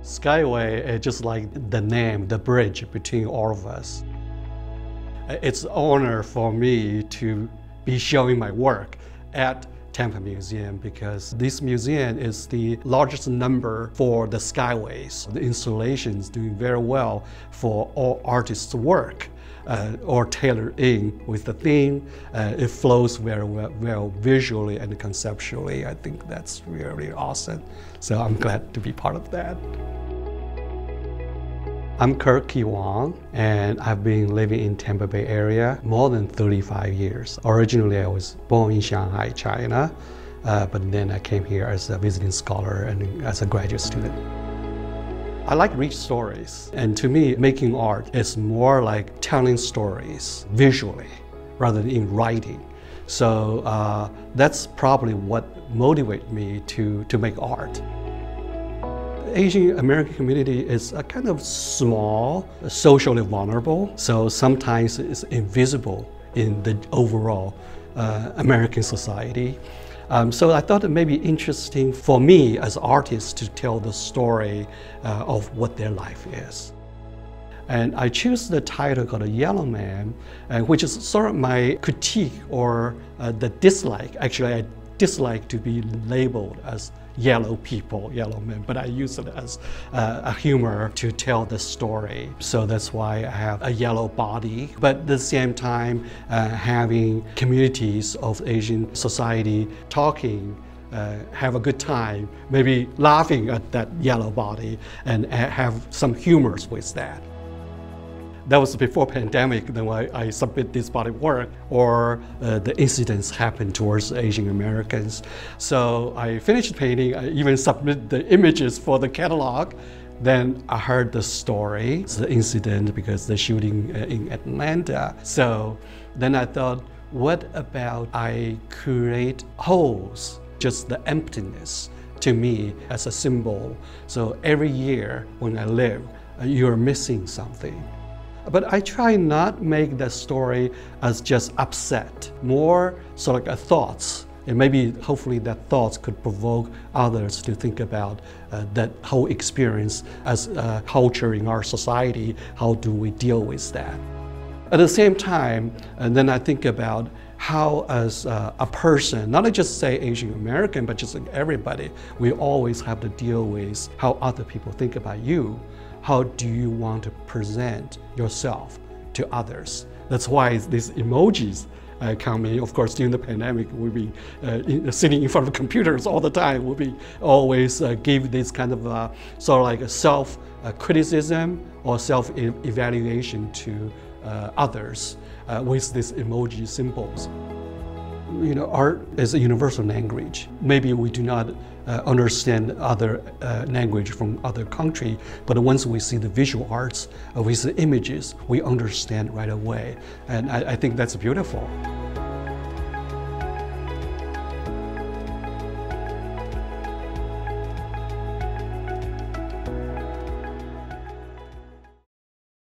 Skyway is just like the name, the bridge between all of us. It's an honor for me to be showing my work at Tampa Museum because this museum is the largest number for the Skyways. The installation is doing very well for all artists' work. Or tailored in with the theme. It flows very well visually and conceptually. I think that's really awesome. So I'm glad to be part of that. I'm Kirk Ke Wang, and I've been living in Tampa Bay area more than 35 years. Originally, I was born in Shanghai, China, but then I came here as a visiting scholar and as a graduate student. I like read stories, and to me, making art is more like telling stories visually rather than in writing. So that's probably what motivated me to make art. The Asian American community is a kind of small, socially vulnerable, so sometimes it's invisible in the overall American society. So I thought it may be interesting for me as an artist to tell the story of what their life is. And I choose the title called A Yellow Man, which is sort of my critique or the dislike. Actually, I dislike to be labeled as yellow people, yellow men, but I use it as a humor to tell the story. So that's why I have a yellow body, but at the same time having communities of Asian society talking, have a good time, maybe laughing at that yellow body and have some humors with that. That was before pandemic, then I submit this body work, or the incidents happened towards Asian Americans. So I finished painting, I even submit the images for the catalog. Then I heard the story, the incident, because the shooting in Atlanta. So then I thought, what about I create holes, just the emptiness, to me as a symbol. So every year when I live, you're missing something. But I try not make the story as just upset, more sort of like thoughts. And maybe hopefully that thoughts could provoke others to think about that whole experience as a culture in our society. How do we deal with that? At the same time, and then I think about how as a person, not just say Asian American, but just like everybody, we always have to deal with how other people think about you. How do you want to present yourself to others? That's why these emojis come in. Of course, during the pandemic, we'll be sitting in front of computers all the time. We'll be always give this kind of sort of like a self-criticism or self-evaluation to others with these emoji symbols. You know, art is a universal language. Maybe we do not understand other language from other country, but once we see the visual arts, we see images, we understand right away. And I think that's beautiful.